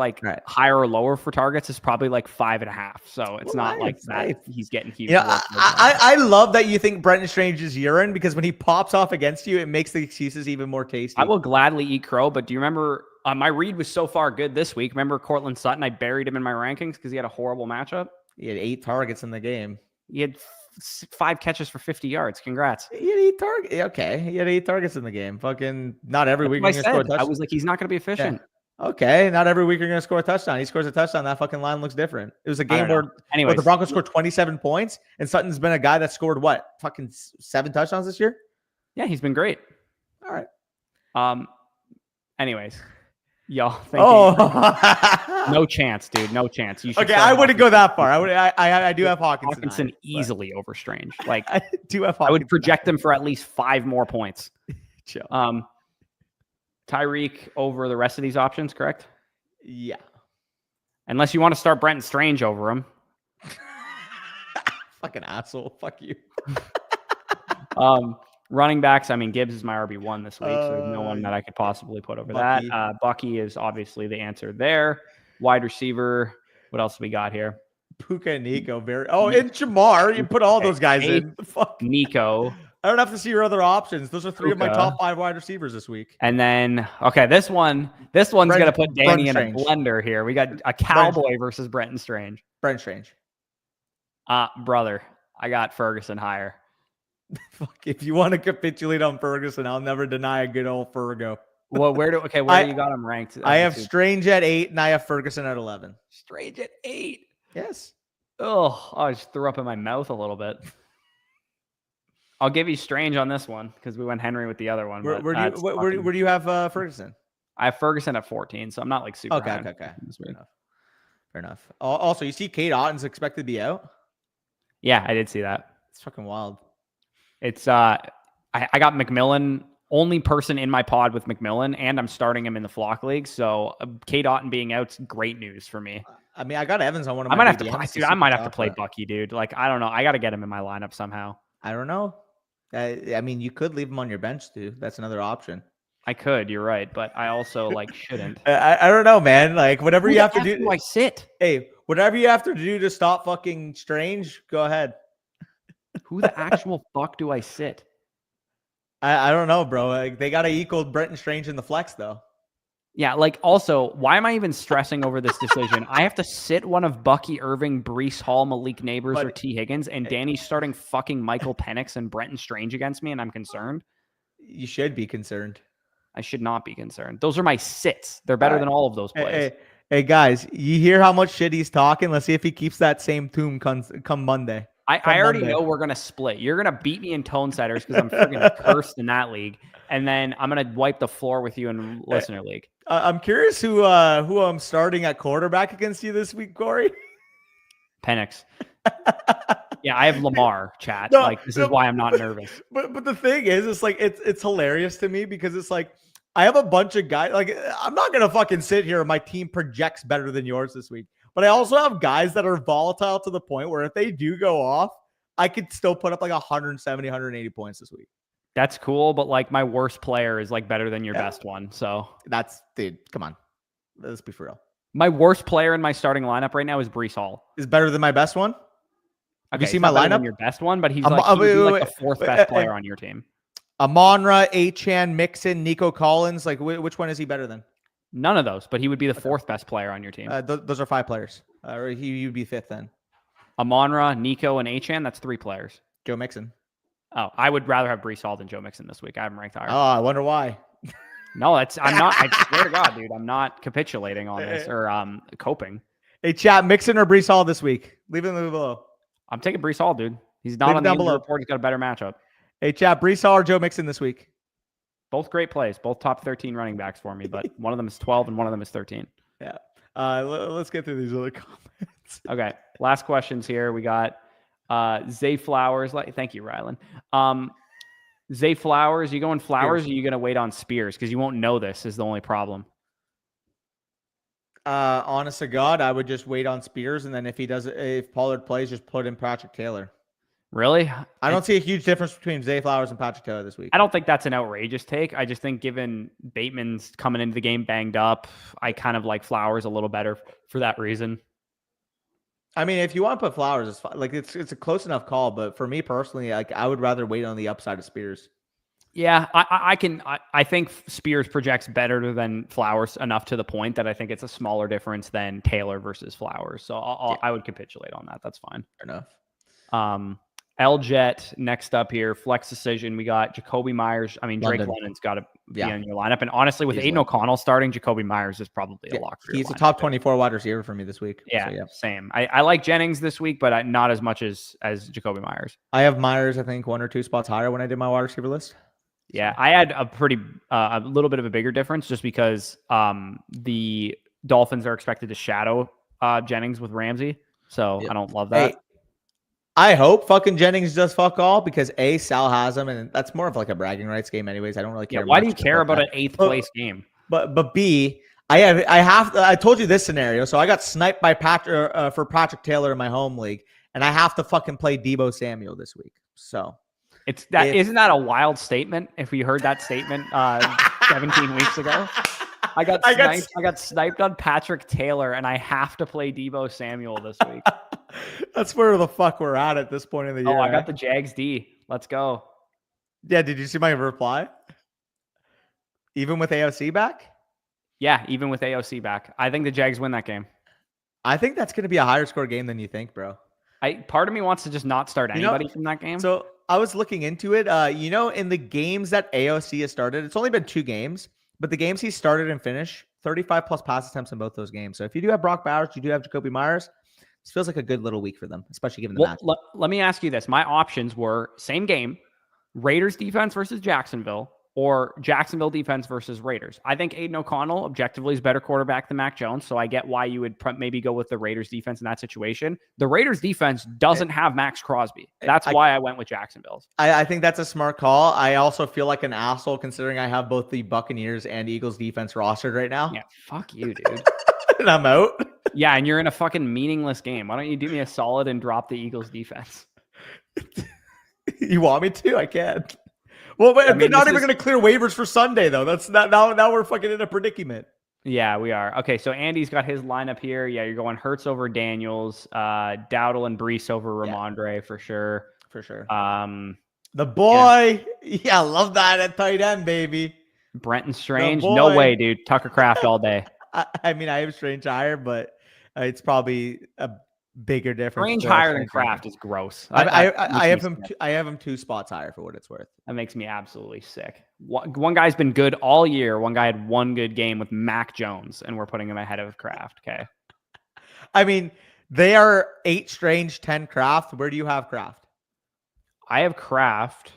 higher or lower for targets is probably like 5.5. So it's not like that he's getting huge. Yeah, I love that you think Brenton Strange is urine, because when he pops off against you, it makes the excuses even more tasty. I will gladly eat crow, but do you remember my read was so far good this week? Remember Cortland Sutton? I buried him in my rankings because he had a horrible matchup. He had 8 targets in the game. He had 5 catches for 50 yards. Congrats. He had 8 targets. Okay, he had 8 targets in the game. Fucking not every week. I was like, he's not going to be efficient. Yeah. Okay, not every week you're going to score a touchdown. He scores a touchdown. That fucking line looks different. It was a game where the Broncos scored 27 points, and Sutton's been a guy that scored fucking 7 touchdowns this year. Yeah, he's been great. All right. Anyways. Y'all think no chance, dude. No chance. You should I wouldn't go that far. I do have Hawkinson easily over Strange. Like I do have Hawkinson. I would project them for at least 5 more points. Chill. Tyreek over the rest of these options, correct? Yeah. Unless you want to start Brenton Strange over him. Fucking asshole. Fuck you. Running backs, I mean, Gibbs is my RB1 this week, so there's no one that I could possibly put over Bucky. That. Bucky is obviously the answer there. Wide receiver, what else we got here? Puka and Nico. And Jamar. You put all those guys in. Fuck. Nico. I don't have to see your other options. Those are 3 of my top 5 wide receivers this week. And then, this one's going to put Danny in a blender here. We got a Cowboy versus Brenton Strange. Brenton Strange. Brother, I got Ferguson higher. Fuck, if you want to capitulate on Ferguson, I'll never deny a good old Fergo. Well, where do you got him ranked? I have Strange at 8, and I have Ferguson at 11. Strange at 8. Yes. Oh, I just threw up in my mouth a little bit. I'll give you Strange on this one because we went Henry with the other one. Where do you have Ferguson? I have Ferguson at 14, so I'm not like super. Okay. Fair enough. Also, you see Kate Otton's expected to be out. Yeah, I did see that. It's fucking wild. It's I got McMillan, only person in my pod with McMillan, and I'm starting him in the flock league. So Kate Otten being out's great news for me. I mean, I got Evans on one of my. I might have to play Bucky, dude. Like I don't know. I got to get him in my lineup somehow. I don't know. I mean, you could leave him on your bench too. That's another option. I could. You're right, but I also shouldn't. I don't know, man. Like whatever you have to do. I sit. Hey, whatever you have to do to stop fucking Strange, go ahead. Who the actual fuck do I sit? I don't know, bro. Like, they got to equal Brenton Strange in the flex, though. Yeah, also, why am I even stressing over this decision? I have to sit one of Bucky Irving, Breece Hall, Malik Neighbors, or T. Higgins, and Danny's starting fucking Michael Penix and Brenton Strange against me, and I'm concerned. You should be concerned. I should not be concerned. Those are my sits. They're better than all of those plays. Hey, guys, you hear how much shit he's talking? Let's see if he keeps that same tune come Monday. I already know we're going to split. You're going to beat me in tone setters because I'm freaking cursed in that league. And then I'm going to wipe the floor with you in listener league. I'm curious who I'm starting at quarterback against you this week, Corey. Penix. Yeah, I have Lamar, chat. No, Like, this is why I'm not nervous. But the thing is, it's like it's hilarious to me because it's like I have a bunch of guys. Like I'm not gonna fucking sit here and my team projects better than yours this week. But I also have guys that are volatile to the point where if they do go off, I could still put up like 170, 180 points this week. That's cool, but like my worst player is like better than your best one. So dude, come on. Let's be for real. My worst player in my starting lineup right now is Breece Hall. Is better than my best one? Have you seen my lineup? Your best one, but he's the fourth best player on your team. Amonra, Achane, Mixon, Nico Collins. Like, which one is he better than? None of those, but he would be the fourth best player on your team. Those are 5 players. Or you'd be 5th then. Amonra, Nico, and Achane, that's 3 players. Joe Mixon. Oh, I would rather have Breece Hall than Joe Mixon this week. I haven't ranked higher. Oh, I wonder why. No, I'm not. I swear to God, dude, I'm not capitulating on this or coping. Hey, chat, Mixon or Breece Hall this week? Leave it below. I'm taking Breece Hall, dude. He's not on the injury report. He's got a better matchup. Hey, chat, Breece Hall or Joe Mixon this week? Both great plays. Both top 13 running backs for me, but one of them is 12 and one of them is 13. Yeah. Let's get through these other comments. Okay. Last questions here. We got Zay Flowers. Thank you, Rylan. Zay Flowers, you going Flowers or are you going to wait on Spears? Because you won't know this is the only problem. Honest to God, I would just wait on Spears. And then if Pollard plays, just put in Patrick Taylor. Really? I don't see a huge difference between Zay Flowers and Patrick Taylor this week. I don't think that's an outrageous take. I just think given Bateman's coming into the game banged up, I kind of like Flowers a little better for that reason. I mean, if you want to put Flowers, it's fine. Like it's a close enough call, but for me personally, like I would rather wait on the upside of Spears. Yeah, I think Spears projects better than Flowers enough to the point that I think it's a smaller difference than Taylor versus Flowers. So I would capitulate on that. That's fine. Fair enough. L-Jet next up here, flex decision. We got Jacoby Myers. I mean, Drake London's got to be on your lineup. And honestly, with Aiden O'Connell starting, Jacoby Myers is probably a lock for you. He's a top 24 wide receiver for me this week. Yeah, same. I like Jennings this week, but not as much as Jacoby Myers. I have Myers, I think, 1 or 2 spots higher when I did my wide receiver list. Yeah, I had a little bit of a bigger difference just because the Dolphins are expected to shadow Jennings with Ramsey. So I don't love that. Hey, I hope fucking Jennings does fuck all because Sal has him, and that's more of like a bragging rights game, anyways. I don't really care. Why do you care about an 8th place game? But B, I told you this scenario, so I got sniped by for Patrick Taylor in my home league, and I have to fucking play Deebo Samuel this week. So isn't that a wild statement? If we heard that statement 17 weeks ago. I got sniped on Patrick Taylor, and I have to play Deebo Samuel this week. That's where the fuck we're at this point in the year. Oh, I got the Jags D. Let's go. Yeah, did you see my reply? Even with AOC back? Yeah, even with AOC back. I think the Jags win that game. I think that's going to be a higher score game than you think, bro. Part of me wants to just not start anybody from that game. So I was looking into it. In the games that AOC has started, it's only been 2 games. But the games he started and finished, 35 plus pass attempts in both those games. So if you do have Brock Bowers, you do have Jacoby Myers, this feels like a good little week for them, especially given the match. Let me ask you this. My options were same game, Raiders defense versus Jacksonville, or Jacksonville defense versus Raiders. I think Aiden O'Connell objectively is better quarterback than Mac Jones, so I get why you would maybe go with the Raiders defense in that situation. The Raiders defense doesn't have Max Crosby. That's why I went with Jacksonville's. I think that's a smart call. I also feel like an asshole considering I have both the Buccaneers and Eagles defense rostered right now. Yeah, fuck you, dude. And I'm out. Yeah, and you're in a fucking meaningless game. Why don't you do me a solid and drop the Eagles defense? You want me to? I can't. Well, but they're not even going to clear waivers for Sunday, though. That's not now we're fucking in a predicament. Yeah, we are. Okay, so Andy's got his lineup here. Yeah, you're going Hurts over Daniels, Dowdle and Breece over Ramondre for sure. For sure. The boy. Yeah, love that at tight end, baby. Brenton Strange. No way, dude. Tucker Kraft all day. I mean, I have Strange higher, but it's probably a bigger difference. Strange higher than Kraft is gross. I have him. I have him 2 spots higher for what it's worth. That makes me absolutely sick. One guy's been good all year. One guy had 1 good game with Mac Jones, and we're putting him ahead of Kraft. Okay. I mean, they are 8 Strange, 10 Kraft. Where do you have Kraft? I have Kraft.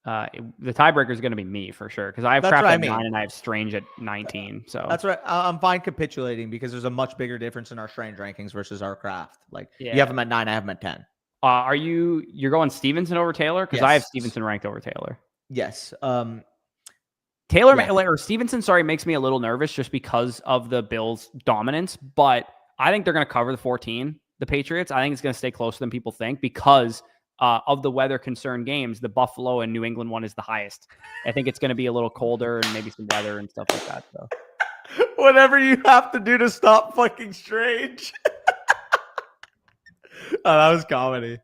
The tiebreaker is going to be me for sure because I have Craft at 9 and I have Strange at 19. So that's right. I'm fine capitulating because there's a much bigger difference in our Strange rankings versus our Craft. Like you have them at 9, I have them at 10. You're going Stevenson over Taylor? Because I have Stevenson ranked over Taylor. Yes. Taylor or Stevenson, makes me a little nervous just because of the Bills' dominance. But I think they're going to cover the 14, the Patriots. I think it's going to stay closer than people think because of the weather concerned games. The Buffalo and New England one is the highest. I think it's going to be a little colder and maybe some weather and stuff like that. So whatever you have to do to stop fucking Strange. Oh, that was comedy.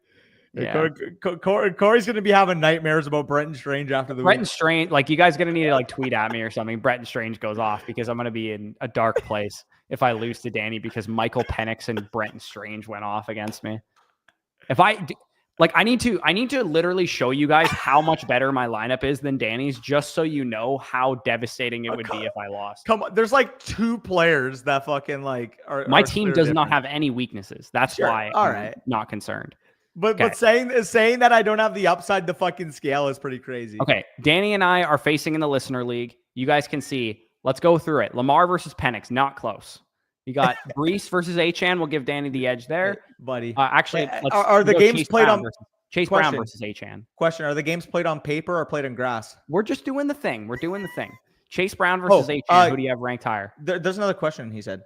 Yeah. Corey's going to be having nightmares about Brenton Strange after the Brenton Strange. Like, you guys going to need to like tweet at me or something. Brenton Strange goes off because I'm going to be in a dark place if I lose to Danny because Michael Penix and Brenton Strange went off against me. I need to literally show you guys how much better my lineup is than Danny's, just so you know how devastating it would be if I lost. Come on, there's like 2 players that fucking like are. My team does not have any weaknesses. That's why I'm not concerned. But saying that I don't have the upside the fucking scale is pretty crazy. Okay, Danny and I are facing in the listener league. You guys can see. Let's go through it. Lamar versus Penix, not close. You got Brees versus Achane. We'll give Danny the edge there, buddy. Actually, are the games played on Chase Brown versus Achane? Question: are the games played on paper or played on grass? We're just doing the thing. We're doing the thing. Chase Brown versus Achane. Who do you have ranked higher? There's another question. He said.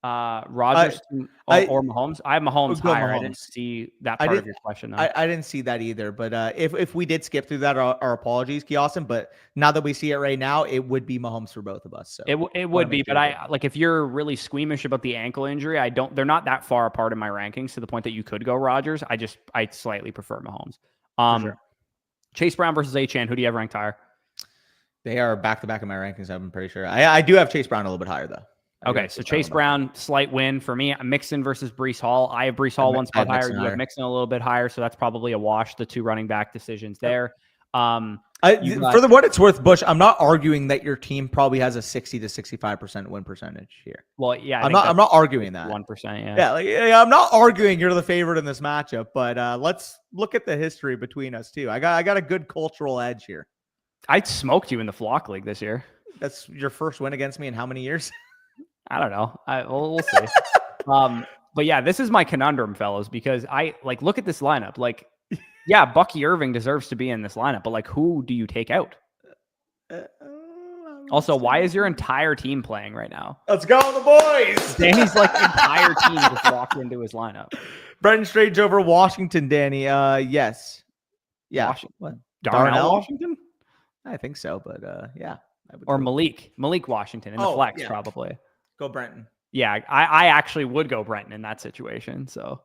Rodgers or Mahomes? I have Mahomes higher. Mahomes. I didn't see that part of your question, though. I didn't see that either. But if we did skip through that, our apologies, Kiasin. But now that we see it right now, it would be Mahomes for both of us. So it would be. But if you're really squeamish about the ankle injury, they're not that far apart in my rankings to the point that you could go Rodgers. I slightly prefer Mahomes. Sure. Chase Brown versus Achane. Who do you have ranked higher? They are back to back in my rankings. I'm pretty sure. I do have Chase Brown a little bit higher though. Okay, so Chase Brown, slight win for me. Mixon versus Breece Hall. I have Breece Hall one spot higher. You have Mixon a little bit higher, so that's probably a wash. The 2 running back decisions there. For what it's worth, Bush, I'm not arguing that your team probably has a 60 to 65% win percentage here. Well, yeah, I'm not arguing that 1%. Yeah, I'm not arguing you're the favorite in this matchup, but let's look at the history between us too. I got a good cultural edge here. I smoked you in the Flock League this year. That's your first win against me in how many years? I don't know. We'll see. But yeah, this is my conundrum, fellas, because I look at this lineup. Like, yeah, Bucky Irving deserves to be in this lineup, but who do you take out? Also, why is your entire team playing right now? Let's go, the boys. Danny's entire team just walked into his lineup. Brenton Strange over Washington, Danny. Yes. Yeah. What? Darnell Washington? I think so, but yeah. Or Malik Washington in the flex, probably. Go Brenton. Yeah, I actually would go Brenton in that situation. So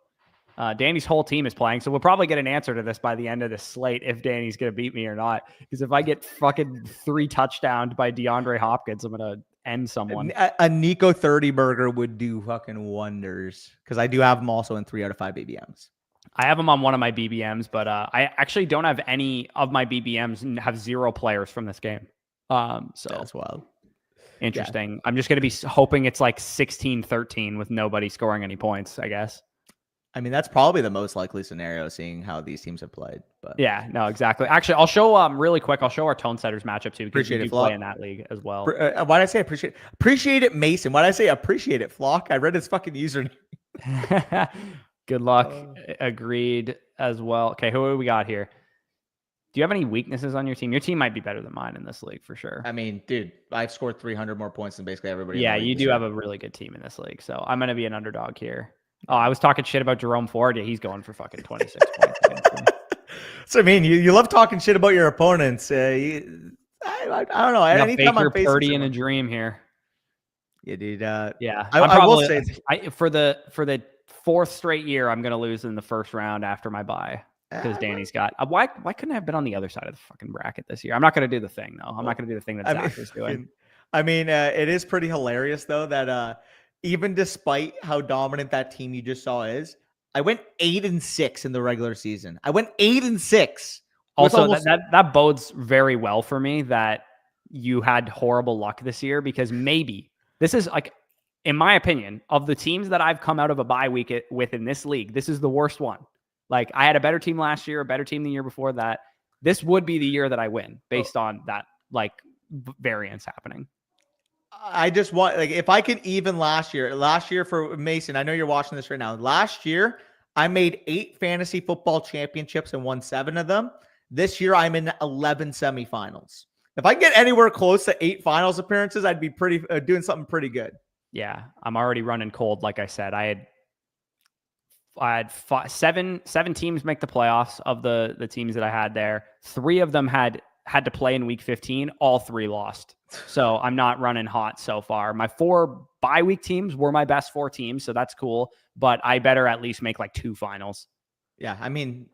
Danny's whole team is playing. So we'll probably get an answer to this by the end of this slate if Danny's going to beat me or not. Because if I get fucking 3 touchdowns by DeAndre Hopkins, I'm going to end someone. A Nico 30 burger would do fucking wonders. Because I do have him also in 3 out of 5 BBMs. I have him on one of my BBMs, but I actually don't have any of my BBMs and have 0 players from this game. So that's wild. Interesting. Yeah. I'm just going to be hoping it's 16-13 with nobody scoring any points, I guess. I mean, that's probably the most likely scenario, seeing how these teams have played. But yeah, no, exactly. Actually, I'll show really quick. I'll show our Tone Setters matchup too. Appreciate it, play in that league as well. Why did I say appreciate it, Mason? Why did I say appreciate it, Flock? I read his fucking username. Good luck. Agreed as well. Okay, who do we got here? Do you have any weaknesses on your team? Your team might be better than mine in this league for sure. I mean, dude, I've scored 300 more points than basically everybody. Yeah, you do have a really good team in this league. So I'm going to be an underdog here. Oh, I was talking shit about Jerome Ford. Yeah, he's going for fucking 26 points against me. So, I mean, you love talking shit about your opponents. I don't know. Anytime Baker, Purdy, in a dream here. Yeah, dude. Yeah. I will say for the 4th straight year, I'm going to lose in the first round after my bye. Because Danny's got why couldn't I have been on the other side of the fucking bracket this year? I'm not going to do the thing though. I'm not going to do the thing that Zach is doing. I mean, it is pretty hilarious though that even despite how dominant that team you just saw is, I went 8-6 in the regular season. I went 8-6. Also, that bodes very well for me that you had horrible luck this year because maybe this is in my opinion, of the teams that I've come out of a bye week with in this league, this is the worst one. I had a better team last year, a better team the year before that. this would be the year that I win based on that like variance happening. I just want, like, if I could even last year for Mason, I know you're watching this right now. Last year, I made 8 fantasy football championships and won 7 of them. This year, I'm in 11 semifinals. If I can get anywhere close to 8 finals appearances, I'd be doing something pretty good. Yeah, I'm already running cold. Like I said, I had seven teams make the playoffs of the teams that I had there. 3 of them had to play in week 15. All 3 lost. So I'm not running hot so far. My 4 bye week teams were my best 4 teams. So that's cool. But I better at least make like 2 finals. Yeah, I mean,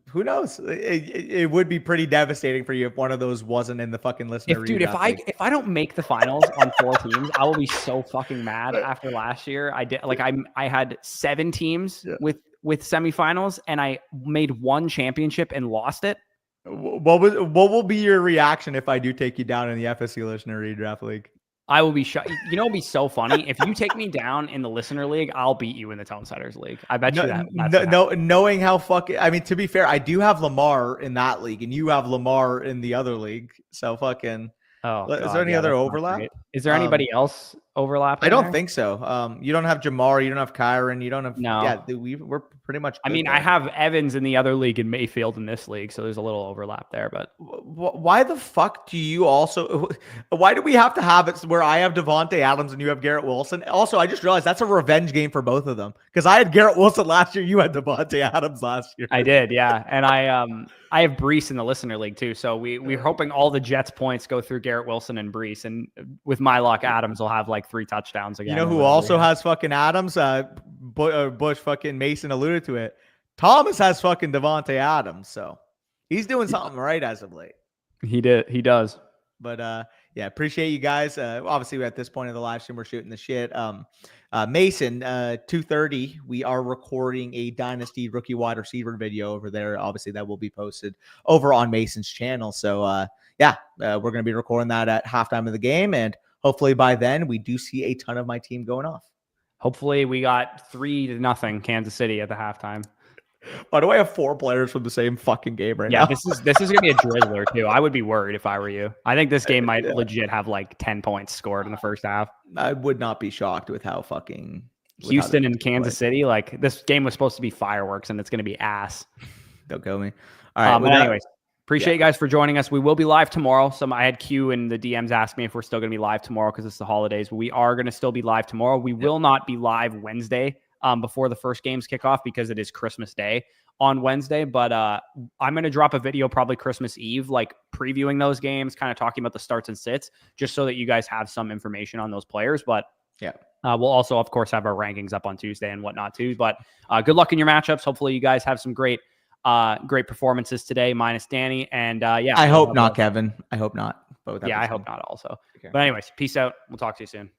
who knows? It would be pretty devastating for you if one of those wasn't in the fucking listener. If I don't make the finals on 4 teams, I will be so fucking mad. After last year, I had 7 teams with semifinals, and I made 1 championship and lost it. What will be your reaction if I do take you down in the FSC listener redraft league? I will be shocked. You know, it'll be so funny. If you take me down in the listener league, I'll beat you in the Tone Setters league. I bet you that. Knowing how fucking, I mean, to be fair, I do have Lamar in that league, and you have Lamar in the other league. So fucking. Oh, is there any other overlap? Is there anybody else overlap? I don't think so. You don't have Jamar. You don't have Kyron. You don't have. No. Yeah, we're pretty much. I mean, there. I have Evans in the other league and Mayfield in this league, so there's a little overlap there. But why the fuck do you also? Why do we have to have it where I have Devontae Adams and you have Garrett Wilson? Also, I just realized that's a revenge game for both of them because I had Garrett Wilson last year. You had Devontae Adams last year. I did, yeah, and I have Brees in the listener league too. So we're hoping all the Jets points go through Garrett Wilson and Brees, and with my luck, Adams will have like 3 touchdowns again. You know who also has fucking Adams? Bush fucking Mason alluded to it. Thomas has fucking Devontae Adams, so he's doing something right as of late. He does. But yeah, appreciate you guys. Obviously, at this point of the live stream, we're shooting the shit. Mason, 2:30, we are recording a Dynasty rookie wide receiver video over there. Obviously, that will be posted over on Mason's channel. So yeah, we're going to be recording that at halftime of the game, and hopefully by then we do see a ton of my team going off. Hopefully, we got 3-0 Kansas City at the halftime. Why do I have 4 players from the same fucking game right now? Yeah, this is gonna be a drizzler too. I would be worried if I were you. I think this game might legit have like 10 points scored in the first half. I would not be shocked with how fucking Houston and Kansas City. Like this game was supposed to be fireworks, and it's gonna be ass. Don't go me. All right. But anyways, appreciate you guys for joining us. We will be live tomorrow. I had Q in the DMs ask me if we're still gonna be live tomorrow because it's the holidays. But we are gonna still be live tomorrow. We will not be live Wednesday. Before the first games kick off because it is Christmas Day on Wednesday. But I'm going to drop a video probably Christmas Eve, like previewing those games, kind of talking about the starts and sits, just so that you guys have some information on those players. But yeah, we'll also, of course, have our rankings up on Tuesday and whatnot too. But good luck in your matchups. Hopefully you guys have some great performances today, minus Danny. And yeah, I hope not, Kevin. I hope not. I hope not also. Okay. But anyways, peace out. We'll talk to you soon.